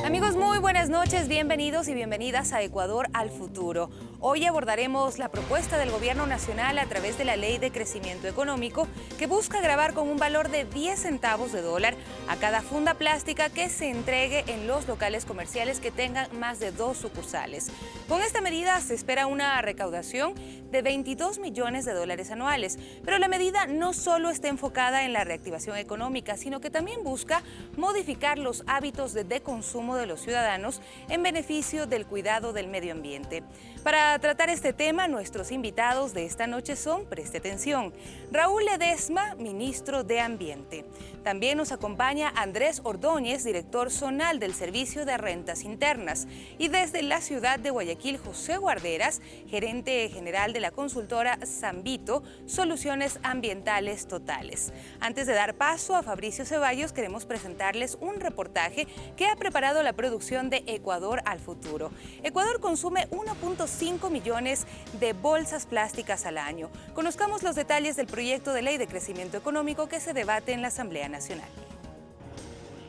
Amigos, muy buenas noches, bienvenidos y bienvenidas a Ecuador al Futuro. Hoy abordaremos la propuesta del Gobierno Nacional a través de la Ley de Crecimiento Económico que busca gravar con un valor de 10 centavos de dólar a cada funda plástica que se entregue en los locales comerciales que tengan más de 2 sucursales. Con esta medida se espera una recaudación de 22 millones de dólares anuales, pero la medida no solo está enfocada en la reactivación económica, sino que también busca modificar los hábitos de consumo de los ciudadanos en beneficio del cuidado del medio ambiente. Para tratar este tema, nuestros invitados de esta noche son, preste atención, Raúl Ledesma, ministro de Ambiente. También nos acompaña Andrés Ordóñez, director zonal del Servicio de Rentas Internas. Y desde la ciudad de Guayaquil, José Guarderas, gerente general de la consultora Sambito, Soluciones Ambientales Totales. Antes de dar paso a Fabricio Ceballos, queremos presentarles un reportaje que ha preparado la producción de Ecuador al Futuro. Ecuador consume 1.5 millones de bolsas plásticas al año. Conozcamos los detalles del proyecto de ley de crecimiento económico que se debate en la Asamblea Nacional.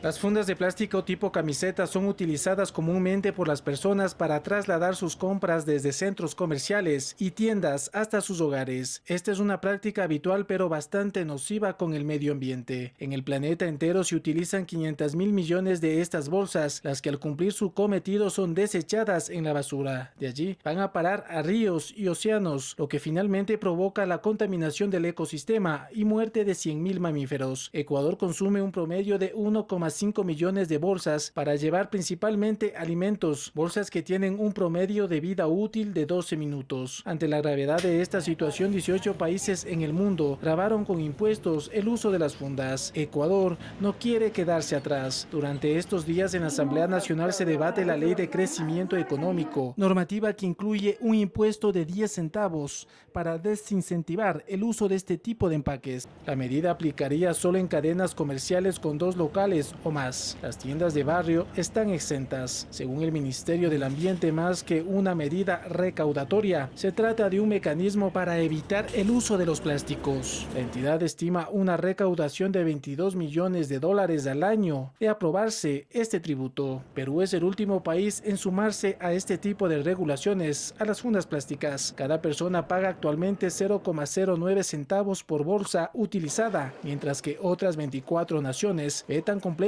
Las fundas de plástico tipo camiseta son utilizadas comúnmente por las personas para trasladar sus compras desde centros comerciales y tiendas hasta sus hogares. Esta es una práctica habitual pero bastante nociva con el medio ambiente. En el planeta entero se utilizan 500.000 millones de estas bolsas, las que al cumplir su cometido son desechadas en la basura. De allí van a parar a ríos y océanos, lo que finalmente provoca la contaminación del ecosistema y muerte de 100.000 mamíferos. Ecuador consume un promedio de 1,5 millones de bolsas para llevar principalmente alimentos, bolsas que tienen un promedio de vida útil de 12 minutos. Ante la gravedad de esta situación, 18 países en el mundo gravaron con impuestos el uso de las fundas. Ecuador no quiere quedarse atrás. Durante estos días en la Asamblea Nacional se debate la Ley de Crecimiento Económico, normativa que incluye un impuesto de 10 centavos para desincentivar el uso de este tipo de empaques. La medida aplicaría solo en cadenas comerciales con 2 locales o más. Las tiendas de barrio están exentas. Según el Ministerio del Ambiente, más que una medida recaudatoria, se trata de un mecanismo para evitar el uso de los plásticos. La entidad estima una recaudación de 22 millones de dólares al año de aprobarse este tributo. Perú es el último país en sumarse a este tipo de regulaciones a las fundas plásticas. Cada persona paga actualmente 0,09 centavos por bolsa utilizada, mientras que otras 24 naciones vetan completamente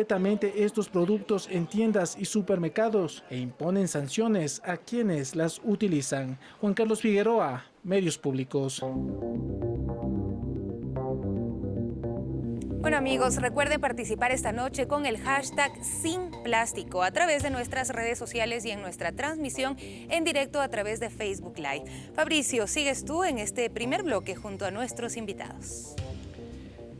estos productos en tiendas y supermercados e imponen sanciones a quienes las utilizan. Juan Carlos Figueroa, Medios Públicos. Bueno amigos, recuerden participar esta noche con el hashtag Sin Plástico a través de nuestras redes sociales y en nuestra transmisión en directo a través de Facebook Live. Fabricio, sigues tú en este primer bloque junto a nuestros invitados.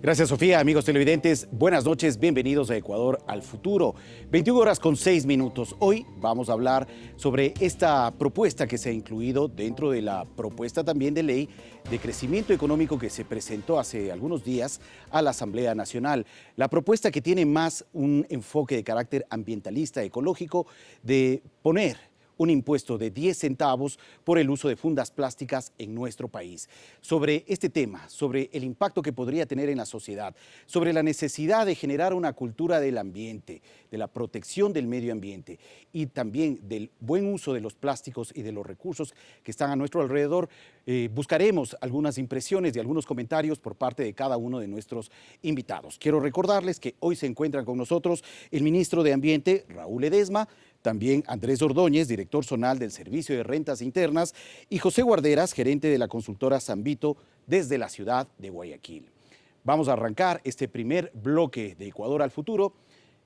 Gracias, Sofía. Amigos televidentes, buenas noches, bienvenidos a Ecuador al Futuro. 21:06. Hoy vamos a hablar sobre esta propuesta que se ha incluido dentro de la propuesta también de ley de crecimiento económico que se presentó hace algunos días a la Asamblea Nacional. La propuesta que tiene más un enfoque de carácter ambientalista, ecológico, de poner un impuesto de 10 centavos por el uso de fundas plásticas en nuestro país. Sobre este tema, sobre el impacto que podría tener en la sociedad, sobre la necesidad de generar una cultura del ambiente, de la protección del medio ambiente y también del buen uso de los plásticos y de los recursos que están a nuestro alrededor, buscaremos algunas impresiones y algunos comentarios por parte de cada uno de nuestros invitados. Quiero recordarles que hoy se encuentran con nosotros el ministro de Ambiente, Raúl Ledesma, también Andrés Ordóñez, director zonal del Servicio de Rentas Internas, y José Guarderas, gerente de la consultora Sambito desde la ciudad de Guayaquil. Vamos a arrancar este primer bloque de Ecuador al Futuro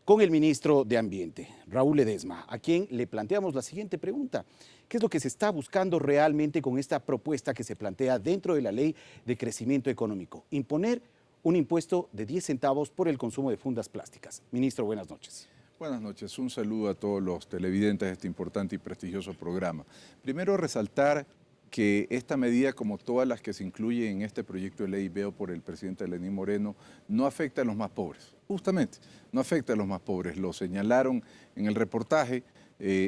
con el ministro de Ambiente, Raúl Ledesma, a quien le planteamos la siguiente pregunta. ¿Qué es lo que se está buscando realmente con esta propuesta que se plantea dentro de la Ley de Crecimiento Económico? Imponer un impuesto de 10 centavos por el consumo de fundas plásticas. Ministro, buenas noches. Buenas noches, un saludo a todos los televidentes de este importante y prestigioso programa. Primero resaltar que esta medida, como todas las que se incluyen en este proyecto de ley, veo por el presidente Lenín Moreno, no afecta a los más pobres, justamente, no afecta a los más pobres. Lo señalaron en el reportaje,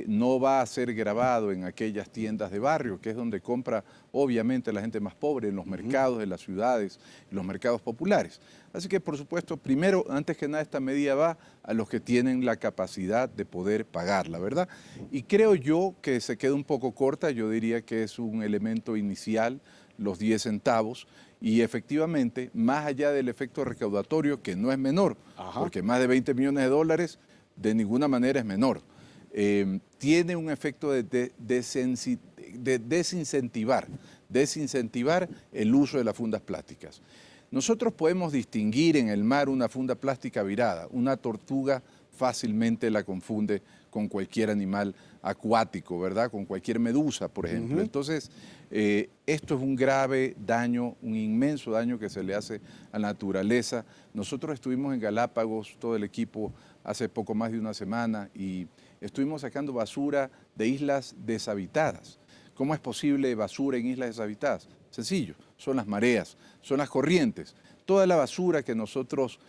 no va a ser grabado en aquellas tiendas de barrio, que es donde compra obviamente la gente más pobre, en los mercados de las ciudades, en los mercados populares. Así que, por supuesto, primero, antes que nada, esta medida va a los que tienen la capacidad de poder pagarla, ¿verdad? Y creo yo que se queda un poco corta, yo diría que es un elemento inicial, los 10 centavos, y efectivamente, más allá del efecto recaudatorio, que no es menor, porque más de 20 millones de dólares de ninguna manera es menor, tiene un efecto de desincentivar el uso de las fundas plásticas. Nosotros podemos distinguir en el mar una funda plástica virada. Una tortuga fácilmente la confunde con cualquier animal acuático, ¿verdad? Con cualquier medusa, por ejemplo. Entonces, esto es un grave daño, un inmenso daño que se le hace a la naturaleza. Nosotros estuvimos en Galápagos, todo el equipo, hace poco más de una semana, y estuvimos sacando basura de islas deshabitadas. ¿Cómo es posible basura en islas deshabitadas? Sencillo, son las mareas, son las corrientes. Toda la basura que nosotros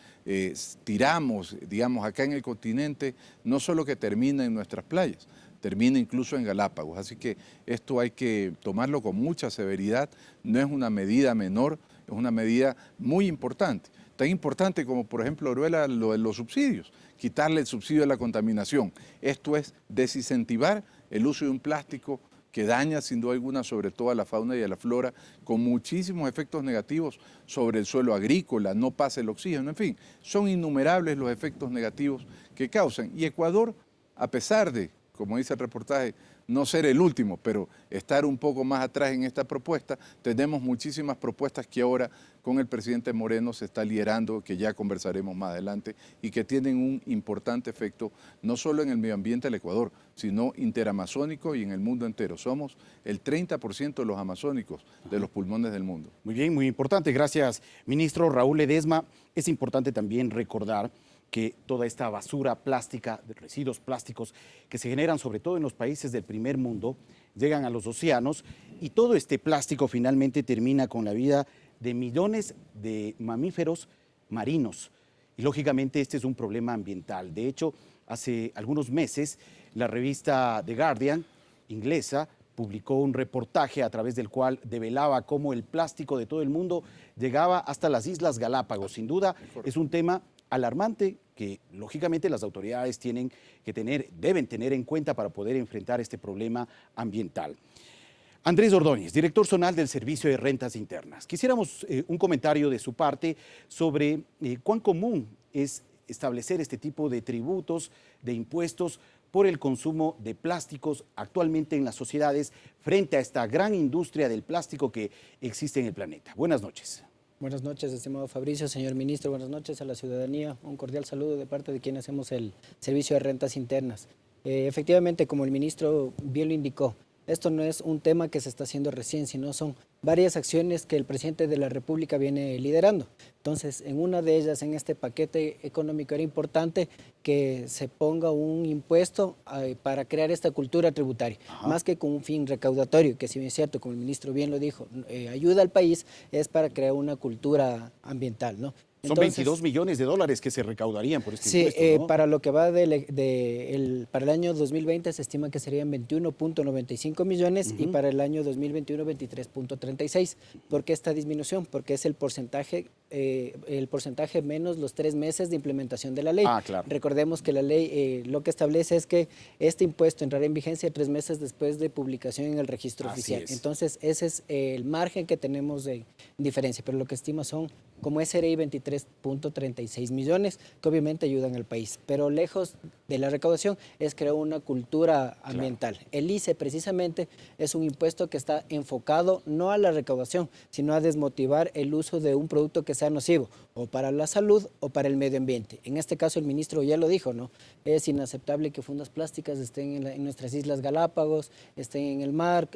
tiramos, digamos, acá en el continente, no solo que termina en nuestras playas, termina incluso en Galápagos. Así que esto hay que tomarlo con mucha severidad, no es una medida menor, es una medida muy importante. Tan importante como, por ejemplo, Oruela, lo de los subsidios, quitarle el subsidio a la contaminación. Esto es desincentivar el uso de un plástico que daña sin duda alguna sobre todo a la fauna y a la flora, con muchísimos efectos negativos sobre el suelo agrícola, no pasa el oxígeno, en fin, son innumerables los efectos negativos que causan. Y Ecuador, a pesar de, como dice el reportaje, no ser el último, pero estar un poco más atrás en esta propuesta, tenemos muchísimas propuestas que ahora con el presidente Moreno se está liderando, que ya conversaremos más adelante, y que tienen un importante efecto, no solo en el medio ambiente del Ecuador, sino interamazónico y en el mundo entero. Somos el 30% de los amazónicos de los pulmones del mundo. Muy bien, muy importante. Gracias, ministro Raúl Ledesma. Es importante también recordar que toda esta basura plástica, residuos plásticos que se generan sobre todo en los países del primer mundo, llegan a los océanos y todo este plástico finalmente termina con la vida de millones de mamíferos marinos. Y lógicamente este es un problema ambiental. De hecho, hace algunos meses la revista The Guardian, inglesa, publicó un reportaje a través del cual develaba cómo el plástico de todo el mundo llegaba hasta las Islas Galápagos. Sin duda es un tema alarmante que lógicamente las autoridades deben tener en cuenta para poder enfrentar este problema ambiental. Andrés Ordóñez, director zonal del Servicio de Rentas Internas. Quisiéramos un comentario de su parte sobre cuán común es establecer este tipo de tributos, de impuestos por el consumo de plásticos actualmente en las sociedades frente a esta gran industria del plástico que existe en el planeta. Buenas noches. Buenas noches, estimado Fabricio, señor ministro, buenas noches a la ciudadanía. Un cordial saludo de parte de quienes hacemos el Servicio de Rentas Internas. Efectivamente, como el ministro bien lo indicó, esto no es un tema que se está haciendo recién, sino son varias acciones que el presidente de la República viene liderando. Entonces, en una de ellas, en este paquete económico, era importante que se ponga un impuesto para crear esta cultura tributaria, más que con un fin recaudatorio, que si bien es cierto, como el ministro bien lo dijo, ayuda al país, es para crear una cultura ambiental, ¿no? Son 22 millones de dólares que se recaudarían por este impuesto, ¿no? Para lo que va para el año 2020 se estima que serían 21.95 millones y para el año 2021 23.36. ¿Por qué esta disminución? Porque es el porcentaje menos los 3 meses de implementación de la ley. Claro. Recordemos que la ley lo que establece es que este impuesto entrará en vigencia 3 meses después de publicación en el registro oficial. Entonces ese es el margen que tenemos de diferencia, pero lo que estima son como SRI 23.36 millones, que obviamente ayudan al país. Pero lejos de la recaudación es crear una cultura ambiental. Claro. El ICE precisamente es un impuesto que está enfocado no a la recaudación, sino a desmotivar el uso de un producto que sea nocivo, o para la salud o para el medio ambiente. En este caso el ministro ya lo dijo, ¿no? Es inaceptable que fundas plásticas estén en nuestras Islas Galápagos, estén en el mar,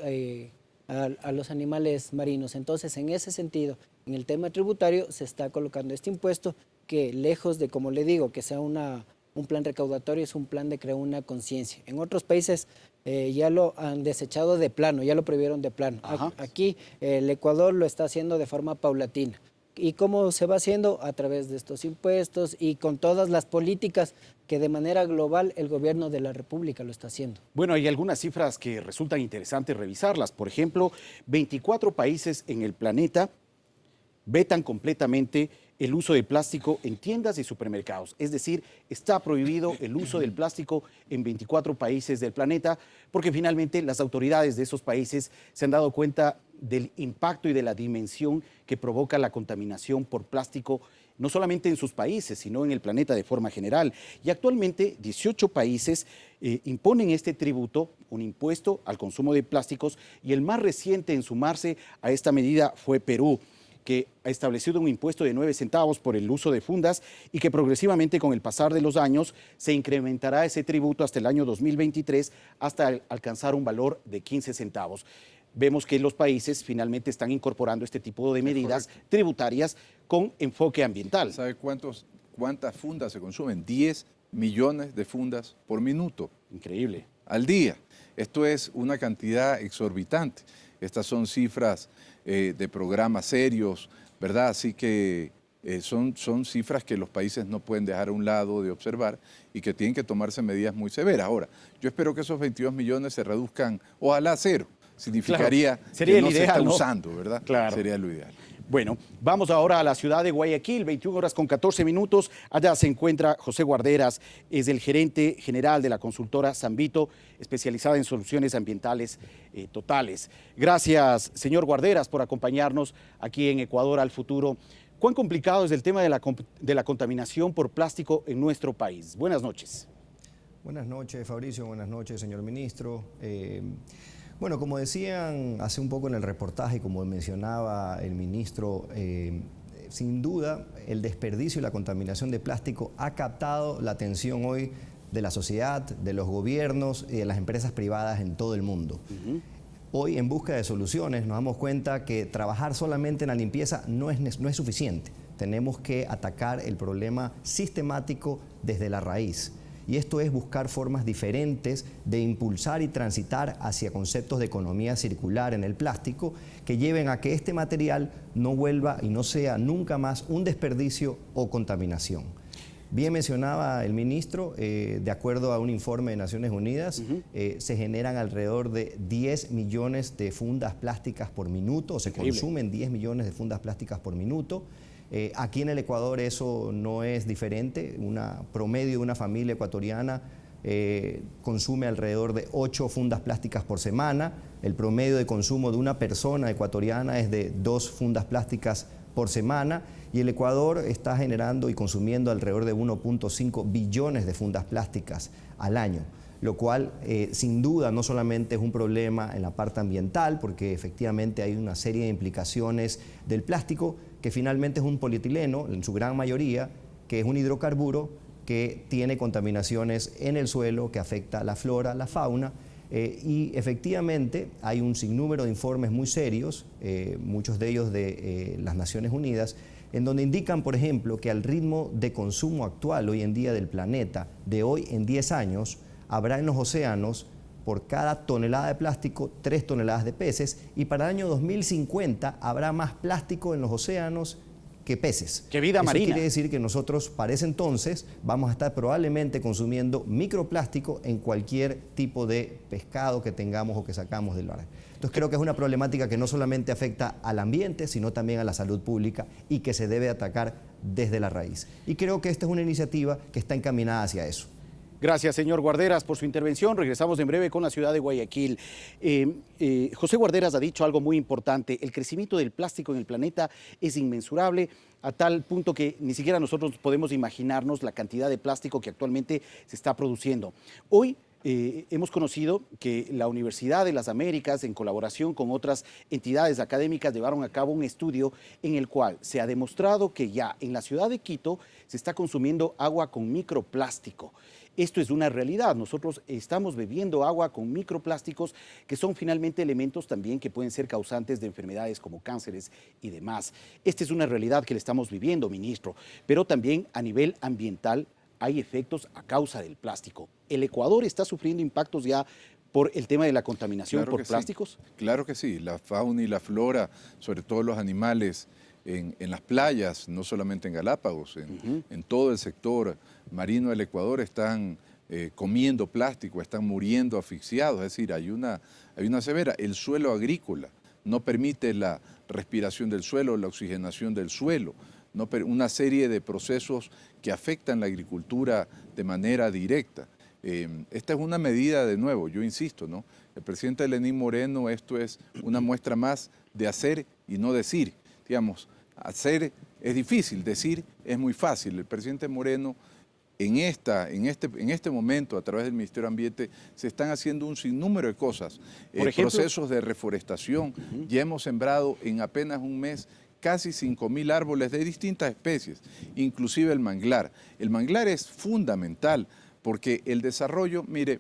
a los animales marinos. Entonces, en ese sentido, en el tema tributario se está colocando este impuesto que lejos de, como le digo, que sea una un plan recaudatorio, es un plan de crear una conciencia. En otros países ya lo han desechado de plano, ya lo prohibieron de plano. Aquí el Ecuador lo está haciendo de forma paulatina. ¿Y cómo se va haciendo? A través de estos impuestos y con todas las políticas que de manera global el gobierno de la República lo está haciendo. Bueno, hay algunas cifras que resultan interesantes revisarlas. Por ejemplo, 24 países en el planeta vetan completamente el uso de plástico en tiendas y supermercados. Es decir, está prohibido el uso del plástico en 24 países del planeta porque finalmente las autoridades de esos países se han dado cuenta del impacto y de la dimensión que provoca la contaminación por plástico, no solamente en sus países, sino en el planeta de forma general. Y actualmente 18 países imponen este tributo, un impuesto al consumo de plásticos, y el más reciente en sumarse a esta medida fue Perú, que ha establecido un impuesto de 9 centavos por el uso de fundas y que progresivamente con el pasar de los años se incrementará ese tributo hasta el año 2023 hasta alcanzar un valor de 15 centavos. Vemos que los países finalmente están incorporando este tipo de medidas tributarias con enfoque ambiental. ¿Sabe cuántas fundas se consumen? 10 millones de fundas por minuto. Increíble. Al día. Esto es una cantidad exorbitante. Estas son cifras de programas serios, ¿verdad? Así que son cifras que los países no pueden dejar a un lado de observar y que tienen que tomarse medidas muy severas. Ahora, yo espero que esos 22 millones se reduzcan, ojalá a cero. Significaría sería que no ideal, se está ¿no? usando, ¿verdad? Claro. Sería lo ideal. Bueno, vamos ahora a la ciudad de Guayaquil, 21 horas con 14 minutos. Allá se encuentra José Guarderas, es el gerente general de la consultora Sambito, especializada en soluciones ambientales totales. Gracias, señor Guarderas, por acompañarnos aquí en Ecuador al Futuro. ¿Cuán complicado es el tema de la contaminación por plástico en nuestro país? Buenas noches. Buenas noches, Fabricio. Buenas noches, señor ministro. Bueno, como decían hace un poco en el reportaje, como mencionaba el ministro, sin duda el desperdicio y la contaminación de plástico ha captado la atención hoy de la sociedad, de los gobiernos y de las empresas privadas en todo el mundo. Hoy, en busca de soluciones, nos damos cuenta que trabajar solamente en la limpieza no es suficiente. Tenemos que atacar el problema sistemático desde la raíz. Y esto es buscar formas diferentes de impulsar y transitar hacia conceptos de economía circular en el plástico que lleven a que este material no vuelva y no sea nunca más un desperdicio o contaminación. Bien mencionaba el ministro, de acuerdo a un informe de Naciones Unidas, se generan alrededor de 10 millones de fundas plásticas por minuto, o se consumen 10 millones de fundas plásticas por minuto. Aquí en el Ecuador eso no es diferente. Promedio de una familia ecuatoriana consume alrededor de 8 fundas plásticas por semana. El promedio de consumo de una persona ecuatoriana es de 2 fundas plásticas por semana. Y el Ecuador está generando y consumiendo alrededor de 1.5 billones de fundas plásticas al año, lo cual sin duda no solamente es un problema en la parte ambiental, porque efectivamente hay una serie de implicaciones del plástico, que finalmente es un polietileno, en su gran mayoría, que es un hidrocarburo que tiene contaminaciones en el suelo, que afecta la flora, la fauna, y efectivamente hay un sinnúmero de informes muy serios, muchos de ellos de las Naciones Unidas, en donde indican, por ejemplo, que al ritmo de consumo actual hoy en día del planeta, de hoy en 10 años, habrá en los océanos, por cada tonelada de plástico, 3 toneladas de peces, y para el año 2050 habrá más plástico en los océanos que peces. ¡Qué vida marina! Eso quiere decir que nosotros para ese entonces vamos a estar probablemente consumiendo microplástico en cualquier tipo de pescado que tengamos o que sacamos del mar. Entonces creo que es una problemática que no solamente afecta al ambiente, sino también a la salud pública y que se debe atacar desde la raíz. Y creo que esta es una iniciativa que está encaminada hacia eso. Gracias, señor Guarderas, por su intervención. Regresamos en breve con la ciudad de Guayaquil. José Guarderas ha dicho algo muy importante. El crecimiento del plástico en el planeta es inmensurable, a tal punto que ni siquiera nosotros podemos imaginarnos la cantidad de plástico que actualmente se está produciendo. Hoy hemos conocido que la Universidad de las Américas, en colaboración con otras entidades académicas, llevaron a cabo un estudio en el cual se ha demostrado que ya en la ciudad de Quito se está consumiendo agua con microplástico. Esto es una realidad. Nosotros estamos bebiendo agua con microplásticos que son finalmente elementos también que pueden ser causantes de enfermedades como cánceres y demás. Esta es una realidad que le estamos viviendo, ministro, pero también a nivel ambiental hay efectos a causa del plástico. ¿El Ecuador está sufriendo impactos ya por el tema de la contaminación por plásticos? Sí. Claro que sí, la fauna y la flora, sobre todo los animales en las playas, no solamente en Galápagos, en todo el sector marino del Ecuador están comiendo plástico, están muriendo asfixiados, es decir, hay una severa. El suelo agrícola no permite la respiración del suelo, la oxigenación del suelo, una serie de procesos que afectan la agricultura de manera directa. Esta es una medida, de nuevo, yo insisto, ¿no? El presidente Lenín Moreno, esto es una muestra más de hacer y no decir. Digamos, hacer es difícil, decir es muy fácil. El presidente Moreno, en este momento, a través del Ministerio de Ambiente, se están haciendo un sinnúmero de cosas. Por ejemplo, procesos de reforestación. Ya hemos sembrado en apenas un mes casi 5.000 árboles de distintas especies, inclusive el manglar. El manglar es fundamental porque el desarrollo, mire,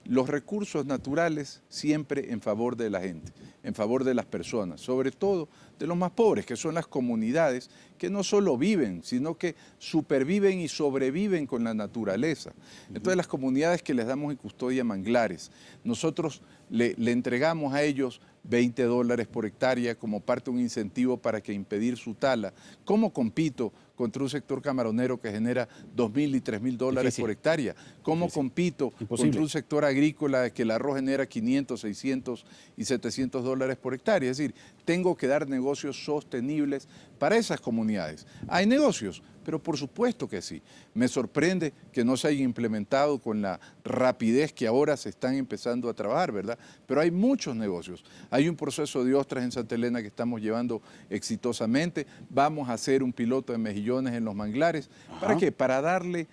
los recursos naturales siempre en favor de la gente, en favor de las personas, sobre todo de los más pobres, que son las comunidades que no solo viven, sino que superviven y sobreviven con la naturaleza. Entonces las comunidades que les damos en custodia manglares, nosotros le entregamos a ellos $20 por hectárea como parte de un incentivo para que impedir su tala. ¿Cómo compito contra un sector camaronero que genera $2.000 y $3.000 por hectárea? ¿Cómo compito contra un sector agrícola que el arroz genera $500, $600 y $700 por hectárea? Es decir, tengo que dar negocios sostenibles para esas comunidades. ¿Hay negocios? Pero por supuesto que sí. Me sorprende que no se haya implementado con la rapidez que ahora se están empezando a trabajar, ¿verdad? Pero hay muchos negocios. Hay un proceso de ostras en Santa Elena que estamos llevando exitosamente. Vamos a hacer un piloto de mejillones en los manglares. ¿Para qué? Para darle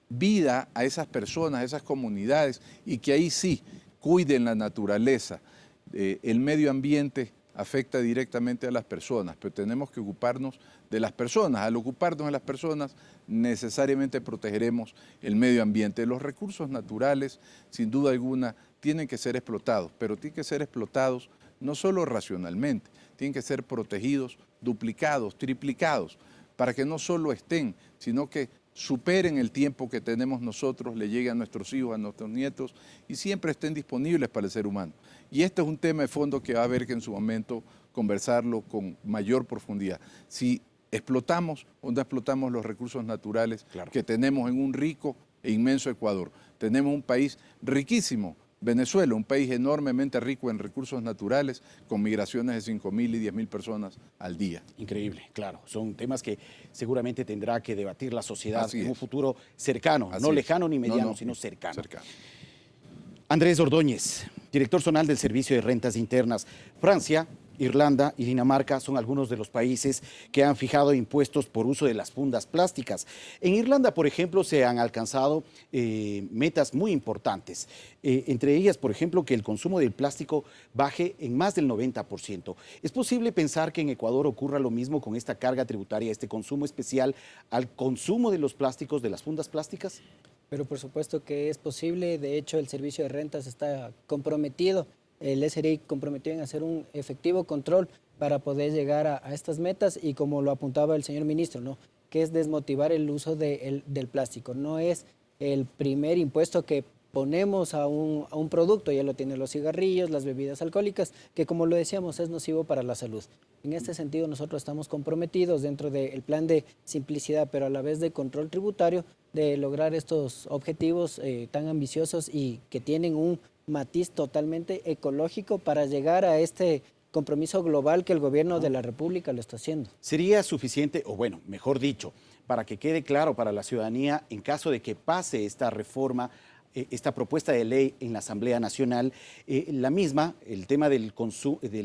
vida a esas personas, a esas comunidades, y que ahí sí cuiden la naturaleza. El medio ambiente afecta directamente a las personas, pero tenemos que ocuparnos de las personas. Al ocuparnos de las personas, necesariamente protegeremos el medio ambiente. Los recursos naturales, sin duda alguna, tienen que ser explotados, pero tienen que ser explotados no solo racionalmente, tienen que ser protegidos, duplicados, triplicados, para que no solo estén, sino que superen el tiempo que tenemos nosotros, le llegue a nuestros hijos, a nuestros nietos, y siempre estén disponibles para el ser humano. Y este es un tema de fondo que va a haber que en su momento conversarlo con mayor profundidad. Si explotamos o no explotamos los recursos naturales que tenemos en un rico e inmenso Ecuador. Tenemos un país riquísimo, Venezuela, un país enormemente rico en recursos naturales, con migraciones de 5.000 y 10.000 personas al día. Increíble, claro. Son temas que seguramente tendrá que debatir la sociedad en un futuro cercano, no lejano ni mediano, sino cercano. Andrés Ordóñez, director zonal del Servicio de Rentas Internas. Francia, Irlanda y Dinamarca son algunos de los países que han fijado impuestos por uso de las fundas plásticas. En Irlanda, por ejemplo, se han alcanzado metas muy importantes. Entre ellas, por ejemplo, que el consumo del plástico baje en más del 90%. ¿Es posible pensar que en Ecuador ocurra lo mismo con esta carga tributaria, este consumo especial al consumo de los plásticos, de las fundas plásticas? Pero por supuesto que es posible. De hecho, el Servicio de Rentas está comprometido, el SRI comprometió en hacer un efectivo control para poder llegar a estas metas, y como lo apuntaba el señor ministro, ¿no?, que es desmotivar el uso del plástico. No es el primer impuesto que ponemos a un producto, ya lo tienen los cigarrillos, las bebidas alcohólicas, que como lo decíamos es nocivo para la salud. En este sentido nosotros estamos comprometidos dentro del plan de simplicidad, pero a la vez de control tributario, de lograr estos objetivos tan ambiciosos y que tienen un matiz totalmente ecológico para llegar a este compromiso global que el gobierno de la República lo está haciendo. ¿Sería suficiente, o bueno, mejor dicho, para que quede claro para la ciudadanía, en caso de que pase esta reforma, esta propuesta de ley en la Asamblea Nacional, la misma, el tema del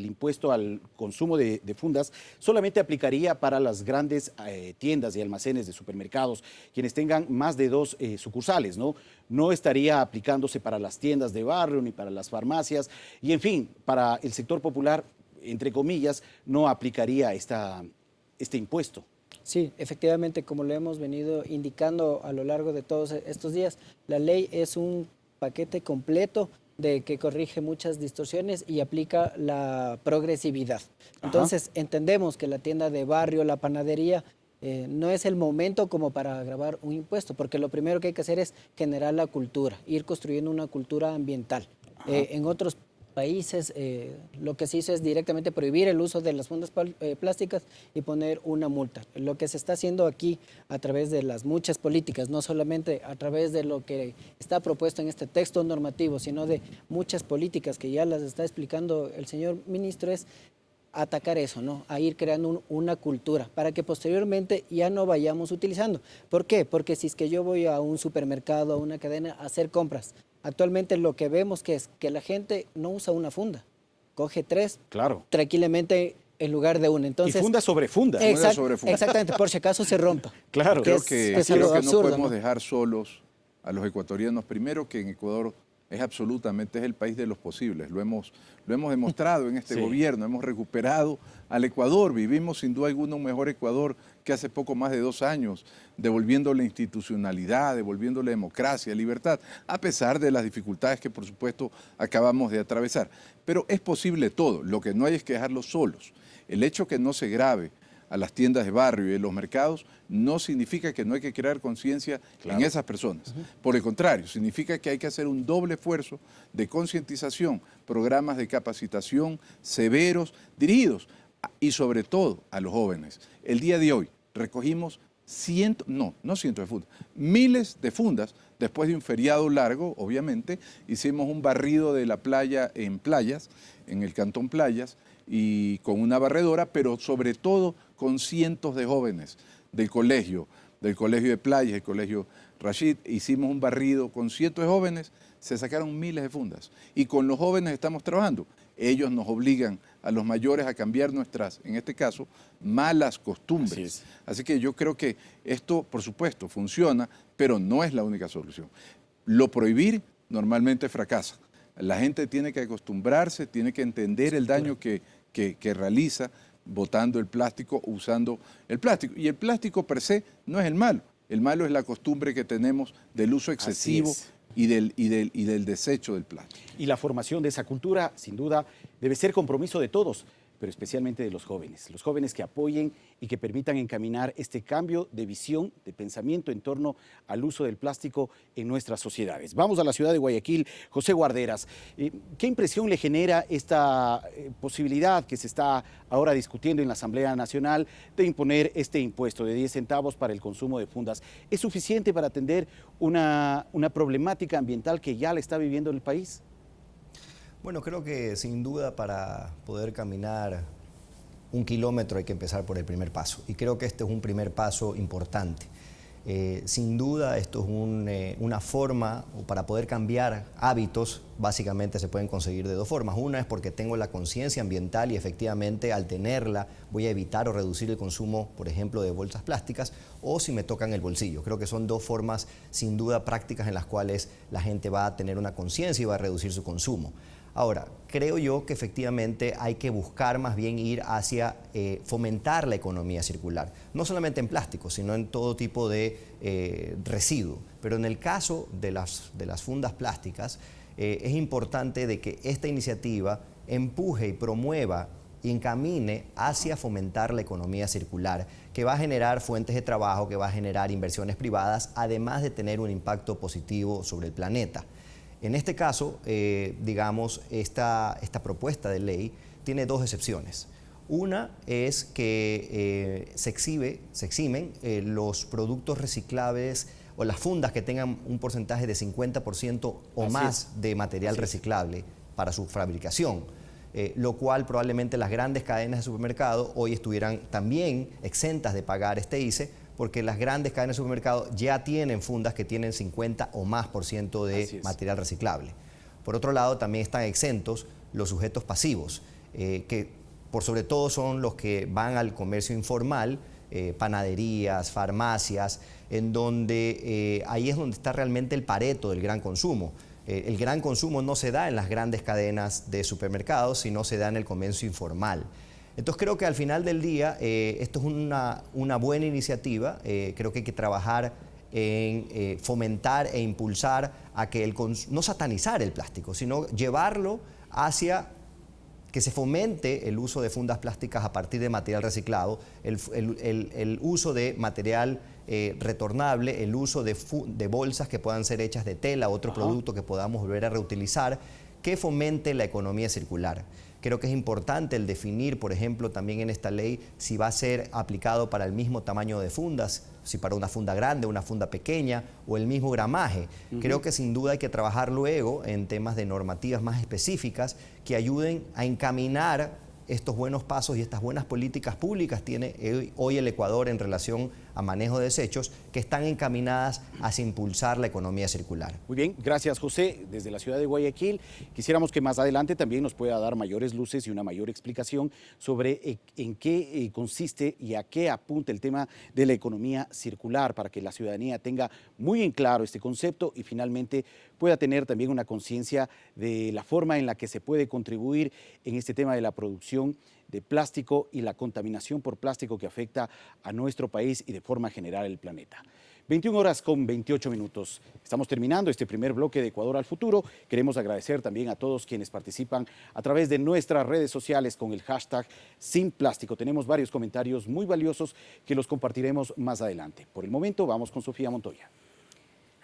impuesto al consumo de fundas, solamente aplicaría para las grandes tiendas y almacenes de supermercados, quienes tengan más de 2 sucursales, ¿no? No estaría aplicándose para las tiendas de barrio ni para las farmacias, y en fin, para el sector popular, entre comillas, no aplicaría este impuesto. Sí, efectivamente, como lo hemos venido indicando a lo largo de todos estos días, la ley es un paquete completo que corrige muchas distorsiones y aplica la progresividad. Entonces, entendemos que la tienda de barrio, la panadería, no es el momento como para grabar un impuesto, porque lo primero que hay que hacer es generar la cultura, ir construyendo una cultura ambiental. En otros países lo que se hizo es directamente prohibir el uso de las fundas plásticas y poner una multa. Lo que se está haciendo aquí a través de las muchas políticas, no solamente a través de lo que está propuesto en este texto normativo, sino de muchas políticas que ya las está explicando el señor ministro, es atacar eso, ¿no? A ir creando una cultura para que posteriormente ya no vayamos utilizando. ¿Por qué? Porque si es que yo voy a un supermercado, a una cadena a hacer compras, actualmente lo que vemos que es que la gente no usa una funda, coge 3 tranquilamente en lugar de una. Entonces, y funda sobre funda. Funda sobre funda. Exactamente, por si acaso se rompa. Claro. Creo que absurdo, no podemos dejar solos a los ecuatorianos. Primero que en Ecuador es el país de los posibles. Lo hemos demostrado en este gobierno, hemos recuperado al Ecuador. Vivimos sin duda alguna un mejor Ecuador que hace poco más de 2 años, devolviéndole institucionalidad, devolviéndole democracia, libertad, a pesar de las dificultades que por supuesto acabamos de atravesar. Pero es posible todo, lo que no hay es que dejarlos solos. El hecho que no se grave a las tiendas de barrio y a los mercados no significa que no hay que crear conciencia en esas personas. Por el contrario, significa que hay que hacer un doble esfuerzo de concientización, programas de capacitación severos, dirigidos y sobre todo a los jóvenes. El día de hoy recogimos miles de fundas. Después de un feriado largo, obviamente, hicimos un barrido de la playa en Playas, en el Cantón Playas, y con una barredora, pero sobre todo con cientos de jóvenes del colegio de Playas, el colegio Rashid. Hicimos un barrido con cientos de jóvenes, se sacaron miles de fundas. Y con los jóvenes estamos trabajando. Ellos nos obligan a los mayores a cambiar nuestras, en este caso, malas costumbres. Así que yo creo que esto, por supuesto, funciona, pero no es la única solución. Lo prohibir normalmente fracasa. La gente tiene que acostumbrarse, tiene que entender el daño que realiza botando el plástico, usando el plástico. Y el plástico per se no es el malo. El malo es la costumbre que tenemos del uso excesivo y del desecho del plástico. Y la formación de esa cultura, sin duda, debe ser compromiso de todos, pero especialmente de los jóvenes que apoyen y que permitan encaminar este cambio de visión, de pensamiento en torno al uso del plástico en nuestras sociedades. Vamos a la ciudad de Guayaquil. José Guarderas, ¿qué impresión le genera esta posibilidad que se está ahora discutiendo en la Asamblea Nacional de imponer este impuesto de 10 centavos para el consumo de fundas? ¿Es suficiente para atender una problemática ambiental que ya la está viviendo el país? Bueno, creo que sin duda para poder caminar 1 kilómetro hay que empezar por el primer paso. Y creo que este es un primer paso importante. Sin duda esto es una forma, para poder cambiar hábitos, básicamente se pueden conseguir de 2 formas. Una es porque tengo la conciencia ambiental y efectivamente al tenerla voy a evitar o reducir el consumo, por ejemplo, de bolsas plásticas, o si me tocan el bolsillo. Creo que son 2 formas sin duda prácticas en las cuales la gente va a tener una conciencia y va a reducir su consumo. Ahora, creo yo que efectivamente hay que buscar más bien ir hacia fomentar la economía circular, no solamente en plástico, sino en todo tipo de residuo. Pero en el caso de las fundas plásticas, es importante de que esta iniciativa empuje y promueva y encamine hacia fomentar la economía circular, que va a generar fuentes de trabajo, que va a generar inversiones privadas, además de tener un impacto positivo sobre el planeta. En este caso, digamos, esta propuesta de ley tiene 2 excepciones. Una es que se eximen los productos reciclables o las fundas que tengan un porcentaje de 50% o más de material reciclable para su fabricación, lo cual probablemente las grandes cadenas de supermercado hoy estuvieran también exentas de pagar este ICE, porque las grandes cadenas de supermercados ya tienen fundas que tienen 50 o más % de material reciclable. Por otro lado, también están exentos los sujetos pasivos, que por sobre todo son los que van al comercio informal, panaderías, farmacias, en donde ahí es donde está realmente el pareto del gran consumo. El gran consumo no se da en las grandes cadenas de supermercados, sino se da en el comercio informal. Entonces creo que al final del día esto es una buena iniciativa. Creo que hay que trabajar en fomentar e impulsar a que no satanizar el plástico, sino llevarlo hacia que se fomente el uso de fundas plásticas a partir de material reciclado, el uso de material retornable, el uso de bolsas que puedan ser hechas de tela, otro producto que podamos volver a reutilizar, que fomente la economía circular. Creo que es importante el definir, por ejemplo, también en esta ley, si va a ser aplicado para el mismo tamaño de fundas, si para una funda grande, una funda pequeña o el mismo gramaje. Creo que sin duda hay que trabajar luego en temas de normativas más específicas que ayuden a encaminar estos buenos pasos y estas buenas políticas públicas tiene hoy el Ecuador en relación a manejo de desechos que están encaminadas hacia impulsar la economía circular. Muy bien, gracias José. Desde la ciudad de Guayaquil, quisiéramos que más adelante también nos pueda dar mayores luces y una mayor explicación sobre en qué consiste y a qué apunta el tema de la economía circular para que la ciudadanía tenga muy en claro este concepto y finalmente pueda tener también una conciencia de la forma en la que se puede contribuir en este tema de la producción de plástico y la contaminación por plástico que afecta a nuestro país y de forma general el planeta. 21 horas con 28 minutos. Estamos terminando este primer bloque de Ecuador al Futuro. Queremos agradecer también a todos quienes participan a través de nuestras redes sociales con el hashtag Sin Plástico. Tenemos varios comentarios muy valiosos que los compartiremos más adelante. Por el momento, vamos con Sofía Montoya.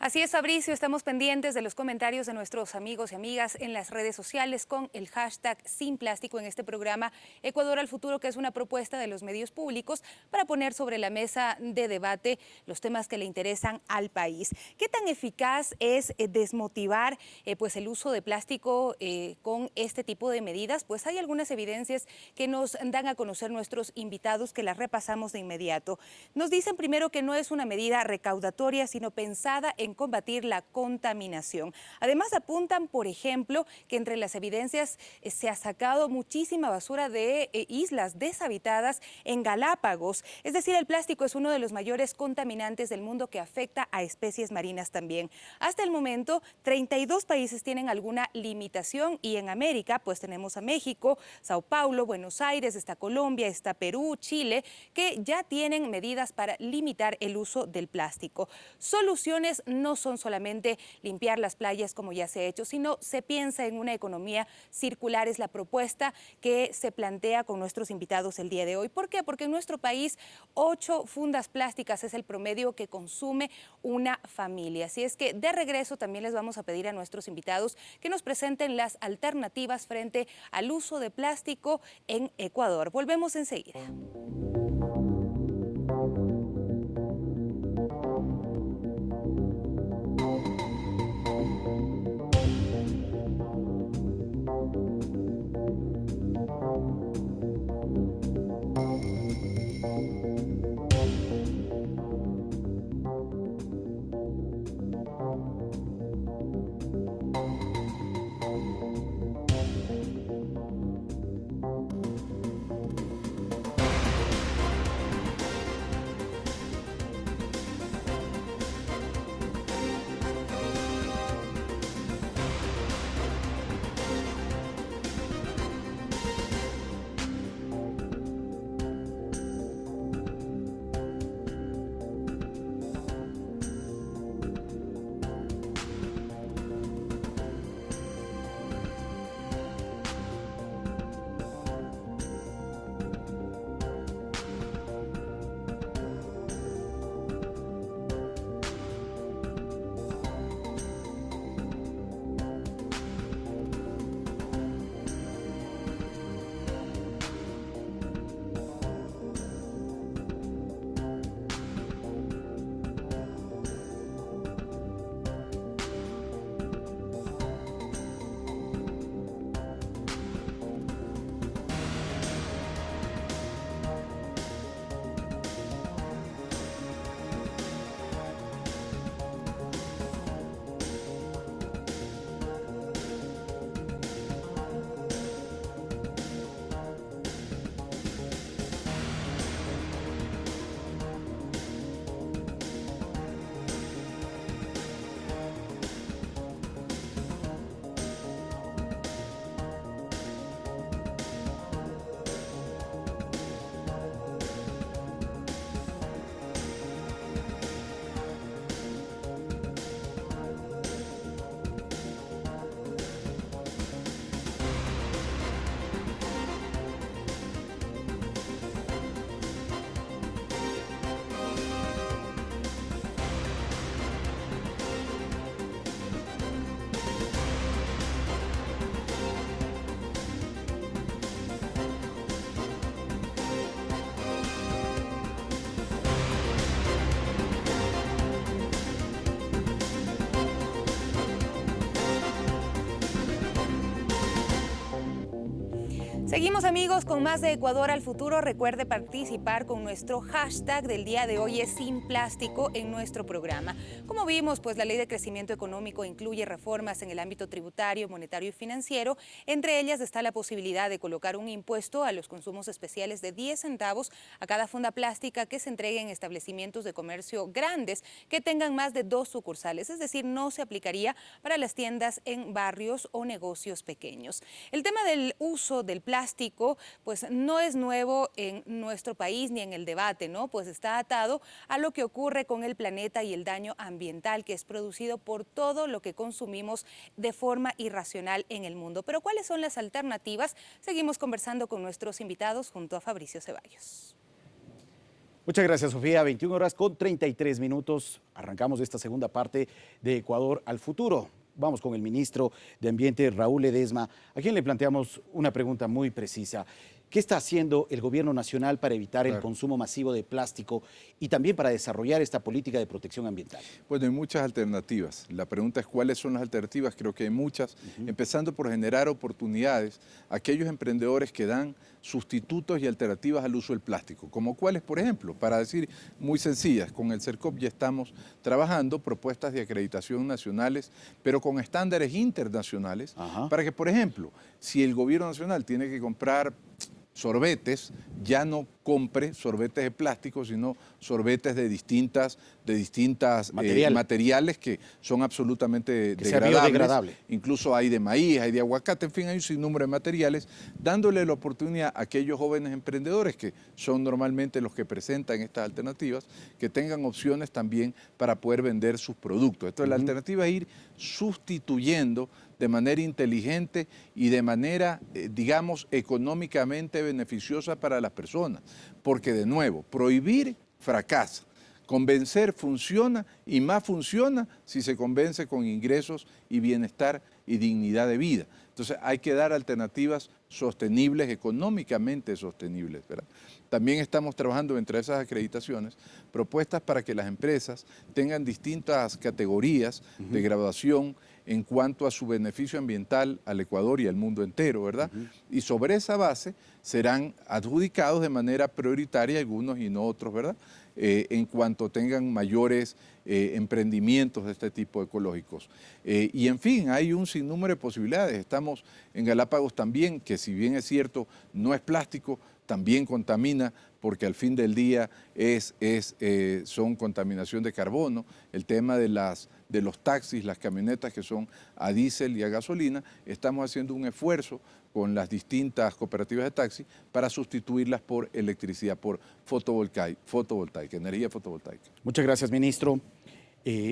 Así es, Fabricio, estamos pendientes de los comentarios de nuestros amigos y amigas en las redes sociales con el hashtag Sin Plástico en este programa Ecuador al Futuro, que es una propuesta de los medios públicos para poner sobre la mesa de debate los temas que le interesan al país. ¿Qué tan eficaz es desmotivar pues el uso de plástico con este tipo de medidas? Pues hay algunas evidencias que nos dan a conocer nuestros invitados que las repasamos de inmediato. Nos dicen primero que no es una medida recaudatoria, sino pensada en combatir la contaminación. Además apuntan, por ejemplo, que entre las evidencias se ha sacado muchísima basura de islas deshabitadas en Galápagos. Es decir, el plástico es uno de los mayores contaminantes del mundo que afecta a especies marinas también. Hasta el momento, 32 países tienen alguna limitación y en América, pues tenemos a México, Sao Paulo, Buenos Aires, está Colombia, está Perú, Chile, que ya tienen medidas para limitar el uso del plástico. Soluciones no son solamente limpiar las playas como ya se ha hecho, sino se piensa en una economía circular. Es la propuesta que se plantea con nuestros invitados el día de hoy. ¿Por qué? Porque en nuestro país 8 fundas plásticas es el promedio que consume una familia. Así es que de regreso también les vamos a pedir a nuestros invitados que nos presenten las alternativas frente al uso de plástico en Ecuador. Volvemos enseguida. Seguimos amigos con más de Ecuador al futuro. Recuerde participar con nuestro hashtag del día de hoy es Sin Plástico en nuestro programa. Como vimos, pues la Ley de Crecimiento Económico incluye reformas en el ámbito tributario, monetario y financiero. Entre ellas está la posibilidad de colocar un impuesto a los consumos especiales de 10 centavos a cada funda plástica que se entregue en establecimientos de comercio grandes que tengan más de 2 sucursales. Es decir, no se aplicaría para las tiendas en barrios o negocios pequeños. El tema del uso del plástico pues no es nuevo en nuestro país ni en el debate, ¿no? Pues está atado a lo que ocurre con el planeta y el daño ambiental que es producido por todo lo que consumimos de forma irracional en el mundo. Pero ¿cuáles son las alternativas? Seguimos conversando con nuestros invitados junto a Fabricio Ceballos. Muchas gracias, Sofía. 21 horas con 33 minutos. Arrancamos esta segunda parte de Ecuador al futuro. Vamos con el ministro de Ambiente, Raúl Ledesma, a quien le planteamos una pregunta muy precisa. ¿Qué está haciendo el gobierno nacional para evitar el consumo masivo de plástico y también para desarrollar esta política de protección ambiental? Bueno, hay muchas alternativas. La pregunta es cuáles son las alternativas. Creo que hay muchas, empezando por generar oportunidades a aquellos emprendedores que dan sustitutos y alternativas al uso del plástico, como cuáles, por ejemplo, para decir muy sencillas, con el CERCOP ya estamos trabajando propuestas de acreditación nacionales, pero con estándares internacionales, para que, por ejemplo, si el gobierno nacional tiene que comprar sorbetes, ya no compre sorbetes de plástico, sino sorbetes de distintas materiales que son absolutamente degradables. Incluso hay de maíz, hay de aguacate, en fin, hay un sinnúmero de materiales, dándole la oportunidad a aquellos jóvenes emprendedores que son normalmente los que presentan estas alternativas, que tengan opciones también para poder vender sus productos. Entonces, la alternativa es ir sustituyendo de manera inteligente y de manera, digamos, económicamente beneficiosa para las personas. Porque, de nuevo, prohibir fracasa. Convencer funciona y más funciona si se convence con ingresos y bienestar y dignidad de vida. Entonces hay que dar alternativas sostenibles, económicamente sostenibles, ¿verdad? También estamos trabajando entre esas acreditaciones propuestas para que las empresas tengan distintas categorías de graduación en cuanto a su beneficio ambiental al Ecuador y al mundo entero, ¿verdad? Y sobre esa base serán adjudicados de manera prioritaria algunos y no otros, ¿verdad? En cuanto tengan mayores emprendimientos de este tipo ecológicos. Y en fin, hay un sinnúmero de posibilidades. Estamos en Galápagos también, que si bien es cierto, no es plástico, también contamina, porque al fin del día son contaminación de carbono. El tema de los taxis, las camionetas que son a diésel y a gasolina, estamos haciendo un esfuerzo con las distintas cooperativas de taxi para sustituirlas por electricidad, por fotovoltaica, energía fotovoltaica. Muchas gracias, ministro.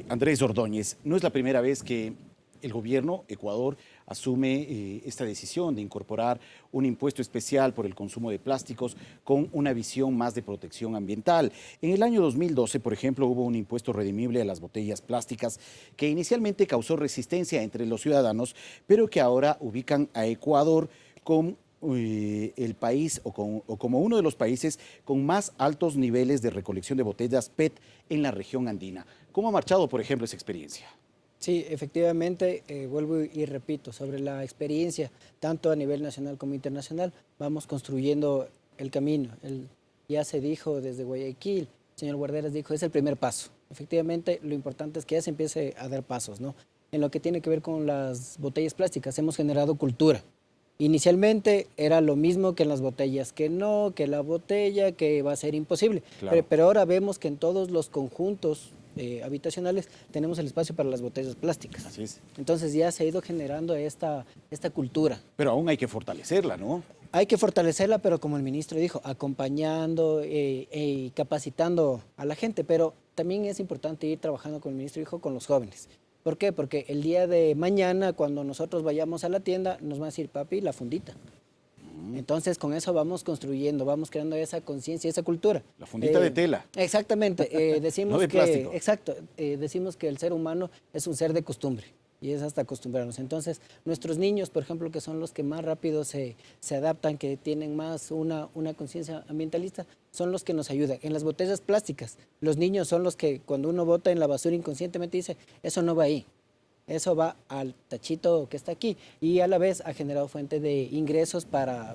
Andrés Ordóñez, no es la primera vez que el gobierno Ecuador asume esta decisión de incorporar un impuesto especial por el consumo de plásticos con una visión más de protección ambiental. En el año 2012, por ejemplo, hubo un impuesto redimible a las botellas plásticas que inicialmente causó resistencia entre los ciudadanos, pero que ahora ubican a Ecuador como el país o como uno de los países con más altos niveles de recolección de botellas PET en la región andina. ¿Cómo ha marchado, por ejemplo, esa experiencia? Sí, efectivamente, vuelvo y repito, sobre la experiencia, tanto a nivel nacional como internacional, vamos construyendo el camino. Ya se dijo desde Guayaquil, el señor Guarderas dijo, es el primer paso. Efectivamente, lo importante es que ya se empiece a dar pasos, ¿no? En lo que tiene que ver con las botellas plásticas, hemos generado cultura. Inicialmente era lo mismo que en las botellas, que no, que la botella, que va a ser imposible. Claro. Pero ahora vemos que en todos los conjuntos habitacionales tenemos el espacio para las botellas plásticas. Así es. Entonces ya se ha ido generando esta cultura. Pero aún hay que fortalecerla, ¿no? Hay que fortalecerla, pero como el ministro dijo, acompañando y capacitando a la gente. Pero también es importante ir trabajando, con el ministro dijo, con los jóvenes. ¿Por qué? Porque el día de mañana, cuando nosotros vayamos a la tienda, nos van a decir, papi, la fundita. Entonces, con eso vamos construyendo, vamos creando esa conciencia, esa cultura. La fundita de tela. Exactamente. Decimos no de plástico. Exacto. Decimos que el ser humano es un ser de costumbre y es hasta acostumbrarnos. Entonces, nuestros niños, por ejemplo, que son los que más rápido se adaptan, que tienen más una conciencia ambientalista, son los que nos ayudan. En las botellas plásticas, los niños son los que cuando uno bota en la basura inconscientemente dice, eso no va ahí. eso va al tachito que está aquí y a la vez ha generado fuente de ingresos para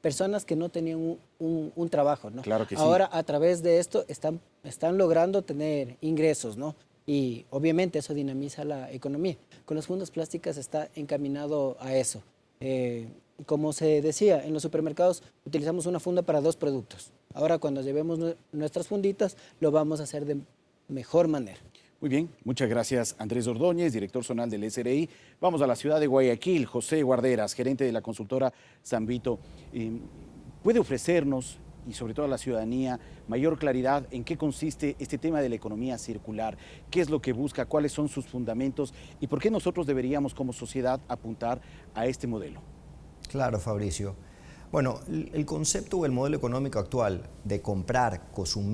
personas que no tenían un trabajo, ¿no? Claro que sí. Ahora, a través de esto, están logrando tener ingresos, ¿no? Y obviamente eso dinamiza la economía. Con las fundas plásticas está encaminado a eso. Como se decía, en los supermercados utilizamos una funda para 2 productos. Ahora, cuando llevemos nuestras funditas, lo vamos a hacer de mejor manera. Muy bien, muchas gracias Andrés Ordóñez, director zonal del SRI. Vamos a la ciudad de Guayaquil. José Guarderas, gerente de la consultora San Vito. ¿Puede ofrecernos, y sobre todo a la ciudadanía, mayor claridad en qué consiste este tema de la economía circular? ¿Qué es lo que busca? ¿Cuáles son sus fundamentos? ¿Y por qué nosotros deberíamos como sociedad apuntar a este modelo? Claro, Fabricio. Bueno, el concepto o el modelo económico actual de comprar,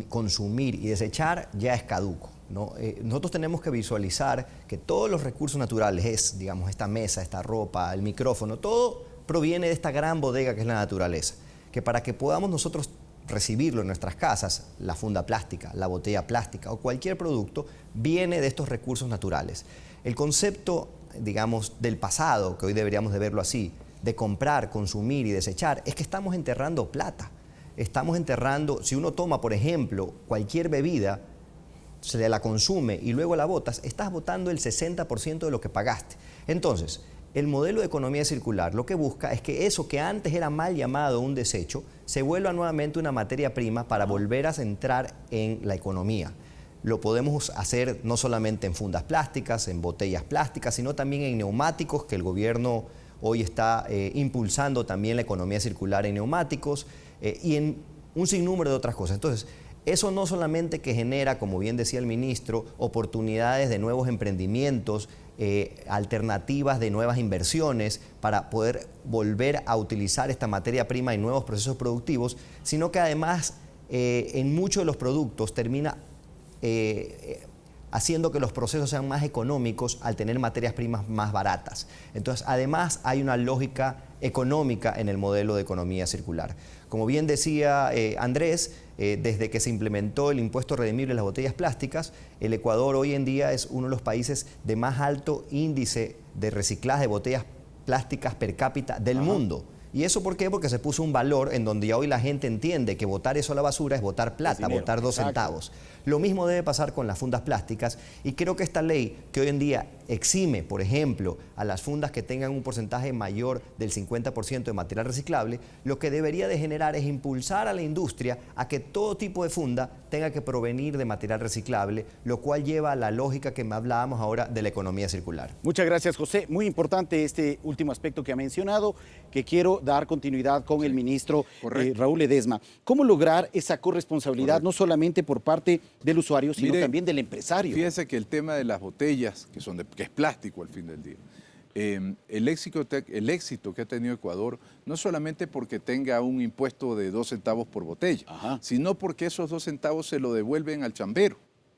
consumir y desechar ya es caduco, ¿no? Nosotros tenemos que visualizar que todos los recursos naturales, digamos, esta mesa, esta ropa, el micrófono, todo proviene de esta gran bodega que es la naturaleza, que para que podamos nosotros recibirlo en nuestras casas, la funda plástica, la botella plástica o cualquier producto, viene de estos recursos naturales. El concepto, digamos, del pasado, que hoy deberíamos de verlo así, de comprar, consumir y desechar, es que estamos enterrando plata. Estamos enterrando, si uno toma, por ejemplo, cualquier bebida, se la consume y luego la botas, estás botando el 60% de lo que pagaste. Entonces, el modelo de economía circular lo que busca es que eso que antes era mal llamado un desecho, se vuelva nuevamente una materia prima para volver a centrar en la economía. Lo podemos hacer no solamente en fundas plásticas, en botellas plásticas, sino también en neumáticos, que el gobierno hoy está impulsando también la economía circular en neumáticos y en un sinnúmero de otras cosas. Entonces, eso no solamente que genera, como bien decía el ministro, oportunidades de nuevos emprendimientos, alternativas de nuevas inversiones para poder volver a utilizar esta materia prima en nuevos procesos productivos, sino que además en muchos de los productos termina haciendo que los procesos sean más económicos al tener materias primas más baratas. Entonces, además, hay una lógica económica en el modelo de economía circular. Como bien decía Andrés, desde que se implementó el impuesto redimible en las botellas plásticas, el Ecuador hoy en día es uno de los países de más alto índice de reciclaje de botellas plásticas per cápita del mundo. ¿Y eso por qué? Porque se puso un valor en donde ya hoy la gente entiende que botar eso a la basura es botar plata, botar 2 centavos. Lo mismo debe pasar con las fundas plásticas y creo que esta ley que hoy en día exime, por ejemplo, a las fundas que tengan un porcentaje mayor del 50% de material reciclable, lo que debería de generar es impulsar a la industria a que todo tipo de funda tenga que provenir de material reciclable, lo cual lleva a la lógica que hablábamos ahora de la economía circular. Muchas gracias, José. Muy importante este último aspecto que ha mencionado, que quiero dar continuidad con el ministro Raúl Ledesma. ¿Cómo lograr esa corresponsabilidad, no solamente por parte del usuario, sino también del empresario? Fíjese que el tema de las botellas, que es plástico al fin del día, el éxito que ha tenido Ecuador, no solamente porque tenga un impuesto de 2 centavos por botella, sino porque esos 2 centavos se lo devuelven al chambero,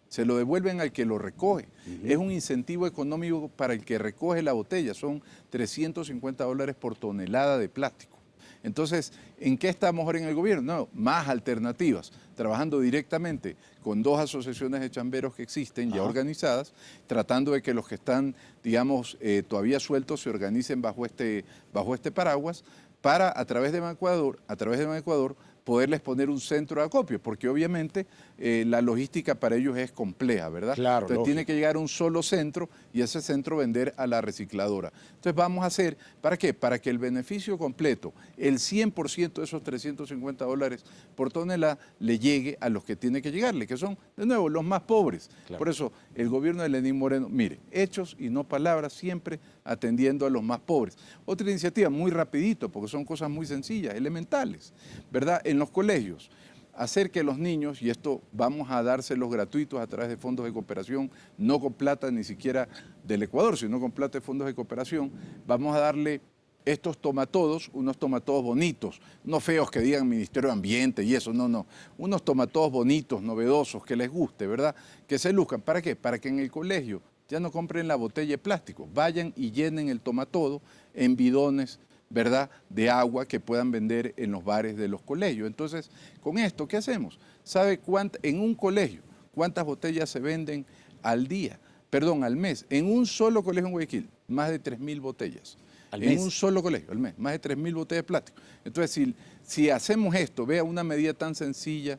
se lo devuelven al que lo recoge. Es un incentivo económico para el que recoge la botella, son $350 por tonelada de plástico. Entonces, ¿en qué estamos ahora en el gobierno? No, más alternativas, trabajando directamente con 2 asociaciones de chamberos que existen ya organizadas, tratando de que los que están, digamos, todavía sueltos se organicen bajo este paraguas para, a través de Banecuador, poderles poner un centro de acopio, porque obviamente la logística para ellos es compleja, ¿verdad? Claro, entonces tiene que llegar a un solo centro y ese centro vender a la recicladora. Entonces vamos a hacer, ¿para qué? Para que el beneficio completo, el 100% de esos $350 por tonelada, le llegue a los que tiene que llegarle, que son, de nuevo, los más pobres. Claro. Por eso, el gobierno de Lenín Moreno, mire, hechos y no palabras, siempre atendiendo a los más pobres. Otra iniciativa, muy rapidito, porque son cosas muy sencillas, elementales, ¿verdad? En los colegios, hacer que los niños, y esto vamos a dárselos gratuitos a través de fondos de cooperación, no con plata ni siquiera del Ecuador, sino con plata de fondos de cooperación, vamos a darle estos tomatodos, unos tomatodos bonitos, no feos que digan Ministerio de Ambiente y eso, no, unos tomatodos bonitos, novedosos, que les guste, ¿verdad? Que se luzcan. ¿Para qué? Para que en el colegio ya no compren la botella de plástico, vayan y llenen el tomatodo en bidones, ¿verdad?, de agua que puedan vender en los bares de los colegios. Entonces, con esto, ¿qué hacemos? ¿Sabe en un colegio cuántas botellas se venden al día? perdón, al mes, en un solo colegio en Guayaquil, más de 3.000 botellas. En un solo colegio, al mes, más de 3.000 botellas de plástico. Entonces, si hacemos esto, vea una medida tan sencilla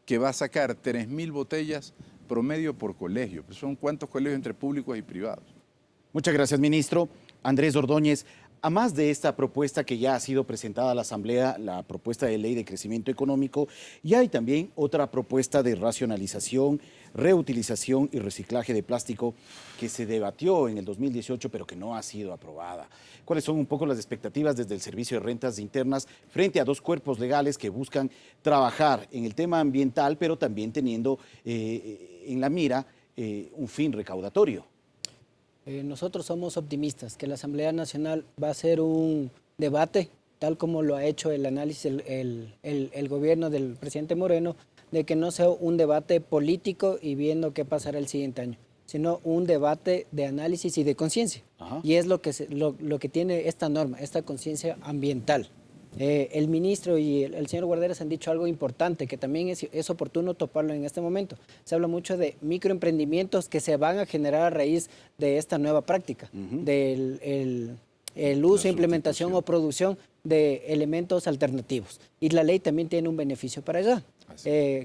que va a sacar 3.000 botellas promedio por colegio. Pues son cuántos colegios entre públicos y privados. Muchas gracias, ministro. Andrés Ordóñez, a más de esta propuesta que ya ha sido presentada a la Asamblea, la propuesta de ley de crecimiento económico, ya hay también otra propuesta de racionalización, reutilización y reciclaje de plástico que se debatió en el 2018, pero que no ha sido aprobada. ¿Cuáles son un poco las expectativas desde el Servicio de Rentas Internas frente a dos cuerpos legales que buscan trabajar en el tema ambiental, pero también teniendo en la mira un fin recaudatorio? Nosotros somos optimistas que la Asamblea Nacional va a hacer un debate, tal como lo ha hecho el análisis el gobierno del presidente Moreno, de que no sea un debate político y viendo qué pasará el siguiente año, sino un debate de análisis y de conciencia. Y es lo que tiene esta norma, esta conciencia ambiental. El ministro y el señor Guarderas han dicho algo importante, que también es oportuno toparlo en este momento. Se habla mucho de microemprendimientos que se van a generar a raíz de esta nueva práctica, del uso, implementación o producción de elementos alternativos. Y la ley también tiene un beneficio para allá.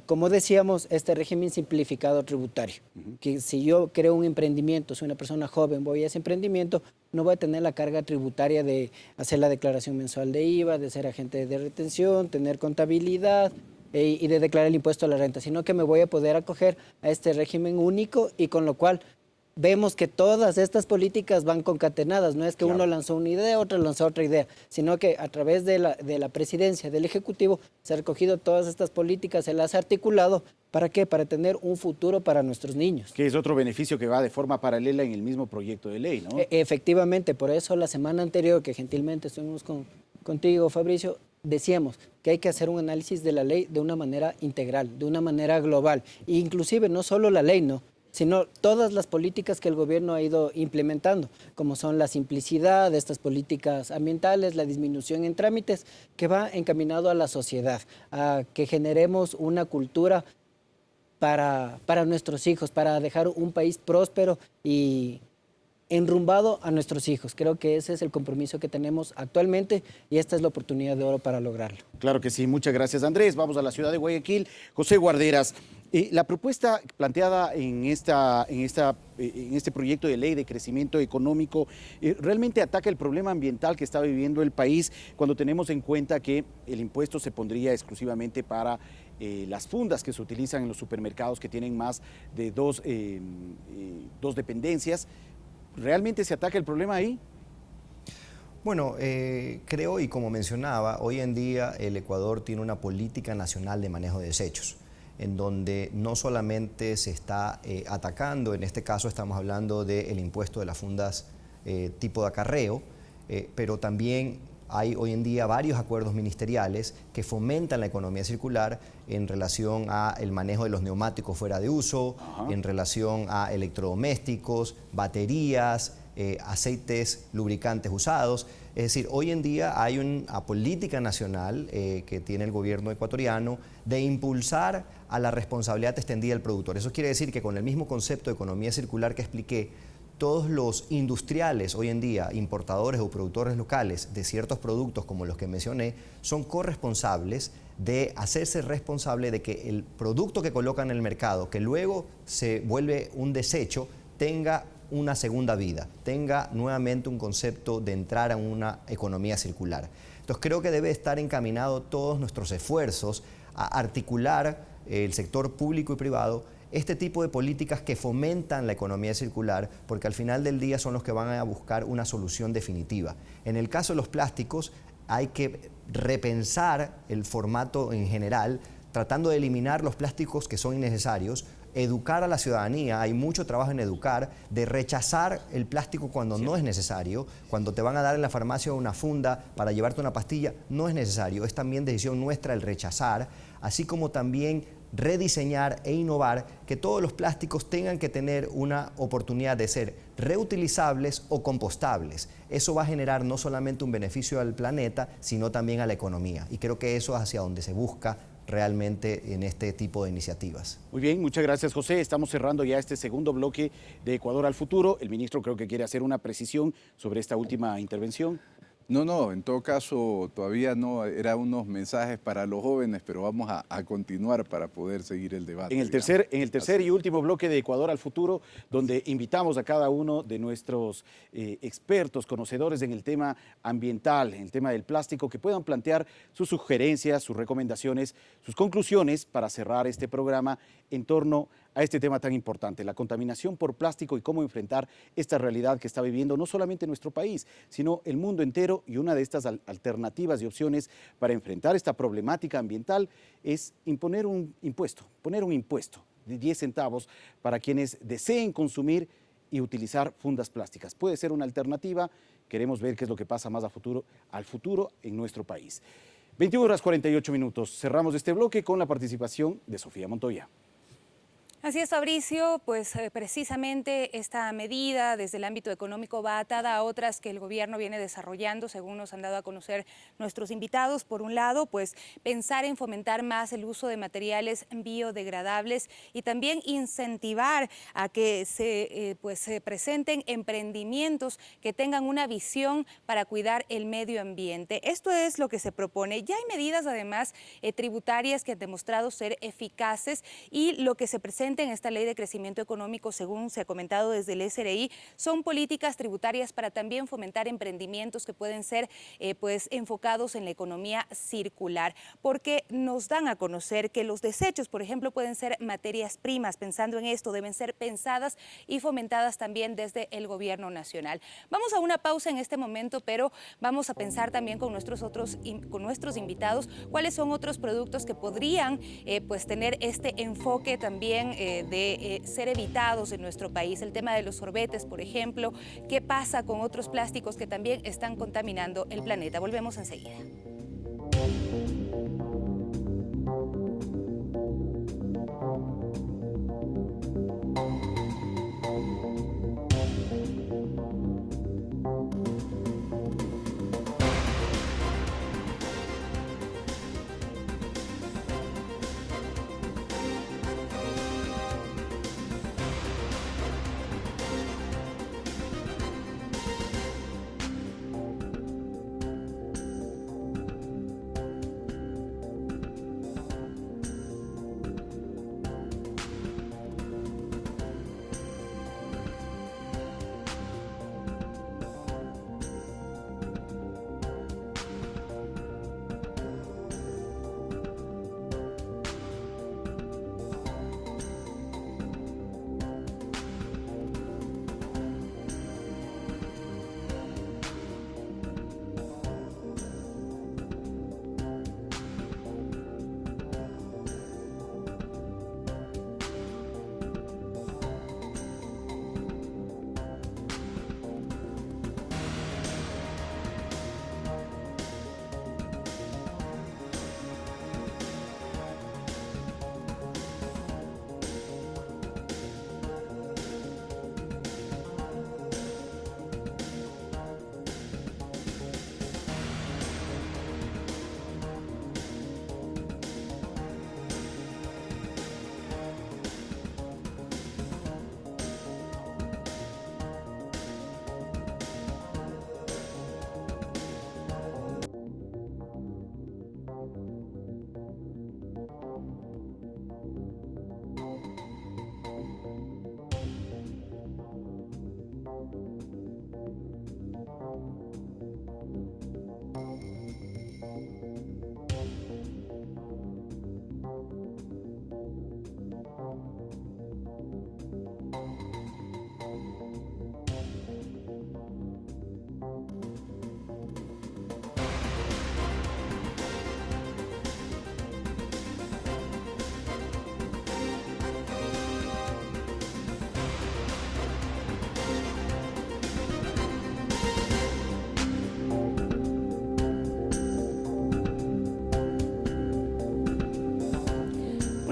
Como decíamos, este régimen simplificado tributario, que si yo creo un emprendimiento, soy una persona joven, voy a ese emprendimiento, no voy a tener la carga tributaria de hacer la declaración mensual de IVA, de ser agente de retención, tener contabilidad y de declarar el impuesto a la renta, sino que me voy a poder acoger a este régimen único y con lo cual vemos que todas estas políticas van concatenadas, no es que uno lanzó una idea, otro lanzó otra idea, sino que a través de la presidencia, del Ejecutivo, se han recogido todas estas políticas, se las ha articulado, ¿para qué? Para tener un futuro para nuestros niños. Que es otro beneficio que va de forma paralela en el mismo proyecto de ley, ¿no? Efectivamente, por eso la semana anterior, que gentilmente estuvimos contigo, Fabricio, decíamos que hay que hacer un análisis de la ley de una manera integral, de una manera global, e inclusive no solo la ley, ¿no?, sino todas las políticas que el gobierno ha ido implementando, como son la simplicidad de estas políticas ambientales, la disminución en trámites, que va encaminado a la sociedad, a que generemos una cultura para nuestros hijos, para dejar un país próspero y enrumbado a nuestros hijos. Creo que ese es el compromiso que tenemos actualmente y esta es la oportunidad de oro para lograrlo. Claro que sí, muchas gracias, Andrés. Vamos a la ciudad de Guayaquil. José Guarderas, la propuesta planteada en este proyecto de ley de crecimiento económico realmente ataca el problema ambiental que está viviendo el país cuando tenemos en cuenta que el impuesto se pondría exclusivamente para las fundas que se utilizan en los supermercados que tienen más de dos dependencias. ¿Realmente se ataca el problema ahí? Bueno, creo, y como mencionaba, hoy en día el Ecuador tiene una política nacional de manejo de desechos, en donde no solamente se está atacando, en este caso estamos hablando del impuesto de las fundas tipo de acarreo, pero también hay hoy en día varios acuerdos ministeriales que fomentan la economía circular en relación al manejo de los neumáticos fuera de uso, en relación a electrodomésticos, baterías, aceites lubricantes usados. Es decir, hoy en día hay una política nacional que tiene el gobierno ecuatoriano de impulsar a la responsabilidad extendida del productor. Eso quiere decir que con el mismo concepto de economía circular que expliqué, todos los industriales hoy en día, importadores o productores locales de ciertos productos como los que mencioné, son corresponsables de hacerse responsable de que el producto que colocan en el mercado, que luego se vuelve un desecho, tenga una segunda vida, tenga nuevamente un concepto de entrar a una economía circular. Entonces creo que debe estar encaminado todos nuestros esfuerzos a articular el sector público y privado este tipo de políticas que fomentan la economía circular, porque al final del día son los que van a buscar una solución definitiva. En el caso de los plásticos hay que repensar el formato en general, tratando de eliminar los plásticos que son innecesarios, educar a la ciudadanía, hay mucho trabajo en educar, de rechazar el plástico cuando no es necesario, cuando te van a dar en la farmacia una funda para llevarte una pastilla, no es necesario, es también decisión nuestra el rechazar, así como también rediseñar e innovar, que todos los plásticos tengan que tener una oportunidad de ser reutilizables o compostables. Eso va a generar no solamente un beneficio al planeta, sino también a la economía. Y creo que eso es hacia donde se busca realmente en este tipo de iniciativas. Muy bien, muchas gracias, José. Estamos cerrando ya este segundo bloque de Ecuador al Futuro. El ministro creo que quiere hacer una precisión sobre esta última intervención. No, en todo caso todavía no, eran unos mensajes para los jóvenes, pero vamos a continuar para poder seguir el debate. En el tercer y último bloque de Ecuador al Futuro, donde invitamos a cada uno de nuestros expertos, conocedores en el tema ambiental, en el tema del plástico, que puedan plantear sus sugerencias, sus recomendaciones, sus conclusiones para cerrar este programa en torno a este tema tan importante, la contaminación por plástico y cómo enfrentar esta realidad que está viviendo no solamente nuestro país, sino el mundo entero. Y una de estas alternativas y opciones para enfrentar esta problemática ambiental es poner un impuesto de 10 centavos para quienes deseen consumir y utilizar fundas plásticas. Puede ser una alternativa. Queremos ver qué es lo que pasa más al futuro en nuestro país. 21:48. Cerramos este bloque con la participación de Sofía Montoya. Así es, Fabricio, pues precisamente esta medida desde el ámbito económico va atada a otras que el gobierno viene desarrollando, según nos han dado a conocer nuestros invitados. Por un lado, pues pensar en fomentar más el uso de materiales biodegradables y también incentivar a que se presenten emprendimientos que tengan una visión para cuidar el medio ambiente. Esto es lo que se propone. Ya hay medidas además tributarias que han demostrado ser eficaces y lo que se presenta en esta ley de crecimiento económico, según se ha comentado desde el SRI, son políticas tributarias para también fomentar emprendimientos que pueden ser enfocados en la economía circular, porque nos dan a conocer que los desechos, por ejemplo, pueden ser materias primas. Pensando en esto, deben ser pensadas y fomentadas también desde el gobierno nacional. Vamos a una pausa en este momento, pero vamos a pensar también con nuestros invitados cuáles son otros productos que podrían tener este enfoque también de ser evitados en nuestro país. El tema de los sorbetes, por ejemplo, qué pasa con otros plásticos que también están contaminando el planeta. Volvemos enseguida.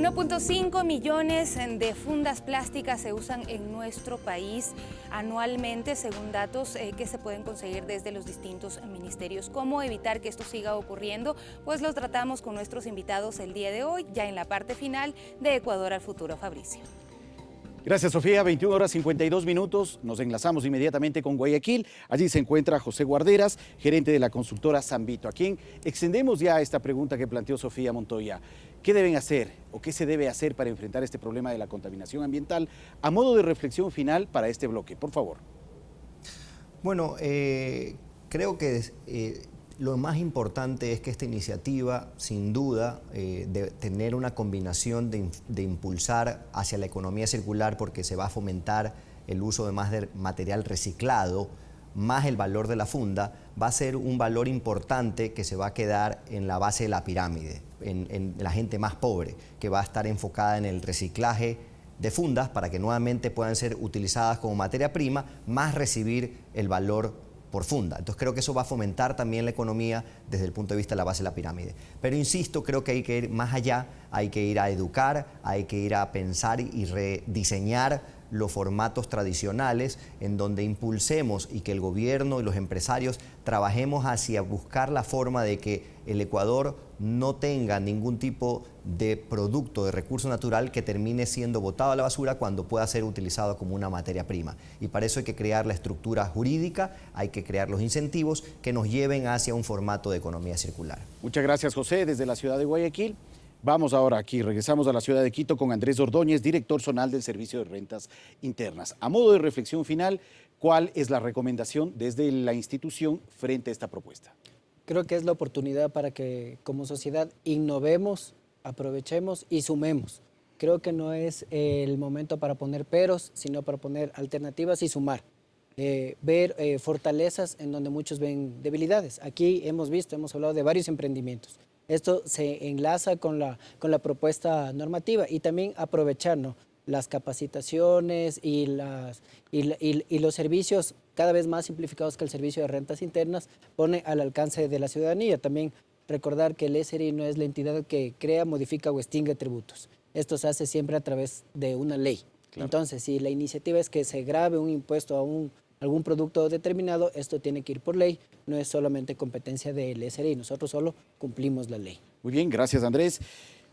1.5 millones de fundas plásticas se usan en nuestro país anualmente, según datos que se pueden conseguir desde los distintos ministerios. ¿Cómo evitar que esto siga ocurriendo? Pues lo tratamos con nuestros invitados el día de hoy, ya en la parte final de Ecuador al Futuro. Fabricio. Gracias, Sofía. 21 horas 52 minutos. Nos enlazamos inmediatamente con Guayaquil. Allí se encuentra José Guarderas, gerente de la consultora Sambito, a quien extendemos ya esta pregunta que planteó Sofía Montoya. ¿Qué deben hacer o qué se debe hacer para enfrentar este problema de la contaminación ambiental? A modo de reflexión final para este bloque, por favor. Bueno, creo que lo más importante es que esta iniciativa, sin duda, de tener una combinación de impulsar hacia la economía circular, porque se va a fomentar el uso de más material reciclado, más el valor de la funda, va a ser un valor importante que se va a quedar en la base de la pirámide, en la gente más pobre, que va a estar enfocada en el reciclaje de fundas para que nuevamente puedan ser utilizadas como materia prima, más recibir el valor por funda. Entonces creo que eso va a fomentar también la economía desde el punto de vista de la base de la pirámide. Pero insisto, creo que hay que ir más allá, hay que ir a educar, hay que ir a pensar y rediseñar los formatos tradicionales en donde impulsemos y que el gobierno y los empresarios trabajemos hacia buscar la forma de que el Ecuador no tenga ningún tipo de producto, de recurso natural que termine siendo botado a la basura cuando pueda ser utilizado como una materia prima. Y para eso hay que crear la estructura jurídica, hay que crear los incentivos que nos lleven hacia un formato de economía circular. Muchas gracias, José, desde la ciudad de Guayaquil. Vamos ahora aquí, regresamos a la ciudad de Quito con Andrés Ordóñez, director zonal del Servicio de Rentas Internas. A modo de reflexión final, ¿cuál es la recomendación desde la institución frente a esta propuesta? Creo que es la oportunidad para que como sociedad innovemos, aprovechemos y sumemos. Creo que no es el momento para poner peros, sino para poner alternativas y sumar. Ver fortalezas en donde muchos ven debilidades. Aquí hemos hablado de varios emprendimientos. Esto se enlaza con la propuesta normativa y también aprovechar, ¿no?, las capacitaciones y los servicios cada vez más simplificados que el Servicio de Rentas Internas pone al alcance de la ciudadanía. También recordar que el SRI no es la entidad que crea, modifica o extingue tributos. Esto se hace siempre a través de una ley. Claro. Entonces, si la iniciativa es que se grave un impuesto a algún producto determinado, esto tiene que ir por ley, no es solamente competencia del SRI, nosotros solo cumplimos la ley. Muy bien, gracias, Andrés.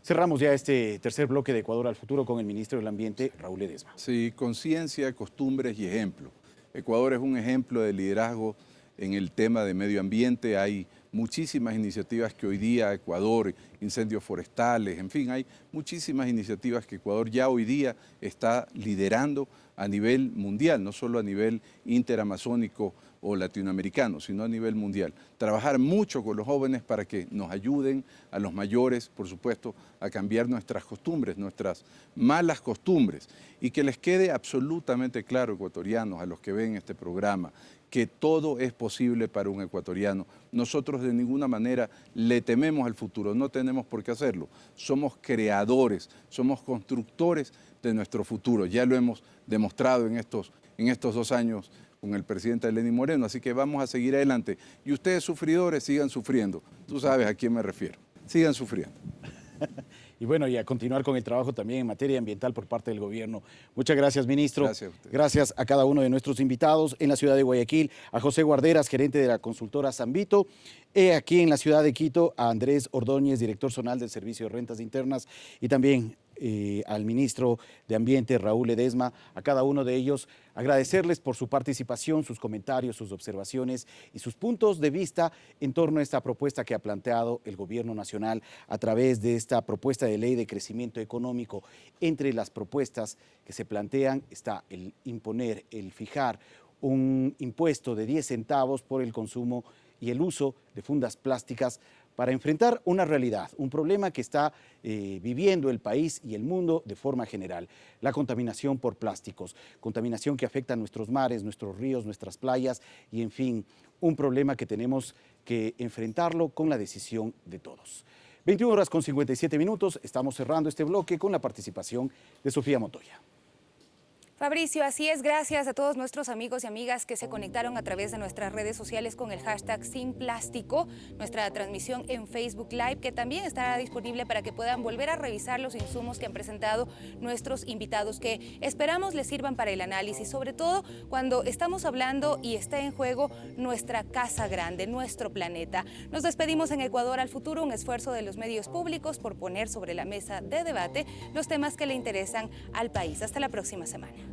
Cerramos ya este tercer bloque de Ecuador al Futuro con el ministro del Ambiente, Raúl Ledesma. Sí, conciencia, costumbres y ejemplo. Ecuador es un ejemplo de liderazgo en el tema de medio ambiente. Hay muchísimas iniciativas que hoy día Ecuador, incendios forestales, en fin, hay muchísimas iniciativas que Ecuador ya hoy día está liderando a nivel mundial, no solo a nivel interamazónico o latinoamericano, sino a nivel mundial. Trabajar mucho con los jóvenes para que nos ayuden, a los mayores, por supuesto, a cambiar nuestras costumbres, nuestras malas costumbres, y que les quede absolutamente claro, ecuatorianos, a los que ven este programa, que todo es posible para un ecuatoriano. Nosotros de ninguna manera le tememos al futuro, no tenemos por qué hacerlo. Somos creadores, somos constructores de nuestro futuro. Ya lo hemos demostrado en estos 2 años con el presidente Lenín Moreno, así que vamos a seguir adelante. Y ustedes, sufridores, sigan sufriendo. Tú sabes a quién me refiero. Sigan sufriendo. Y bueno, y a continuar con el trabajo también en materia ambiental por parte del gobierno. Muchas gracias, ministro. Gracias a usted. Gracias a cada uno de nuestros invitados en la ciudad de Guayaquil, a José Guarderas, gerente de la consultora Sambito, aquí en la ciudad de Quito, a Andrés Ordóñez, director zonal del Servicio de Rentas Internas, y también al ministro de Ambiente, Raúl Ledesma, a cada uno de ellos, agradecerles por su participación, sus comentarios, sus observaciones y sus puntos de vista en torno a esta propuesta que ha planteado el gobierno nacional a través de esta propuesta de ley de crecimiento económico. Entre las propuestas que se plantean está el imponer, el fijar un impuesto de 10 centavos por el consumo y el uso de fundas plásticas para enfrentar una realidad, un problema que está viviendo el país y el mundo de forma general, la contaminación por plásticos, contaminación que afecta a nuestros mares, nuestros ríos, nuestras playas y, en fin, un problema que tenemos que enfrentarlo con la decisión de todos. 21 horas con 57 minutos, estamos cerrando este bloque con la participación de Sofía Montoya. Fabricio, así es, gracias a todos nuestros amigos y amigas que se conectaron a través de nuestras redes sociales con el hashtag Sin Plástico, nuestra transmisión en Facebook Live, que también estará disponible para que puedan volver a revisar los insumos que han presentado nuestros invitados, que esperamos les sirvan para el análisis, sobre todo cuando estamos hablando y está en juego nuestra casa grande, nuestro planeta. Nos despedimos en Ecuador al Futuro, un esfuerzo de los medios públicos por poner sobre la mesa de debate los temas que le interesan al país. Hasta la próxima semana.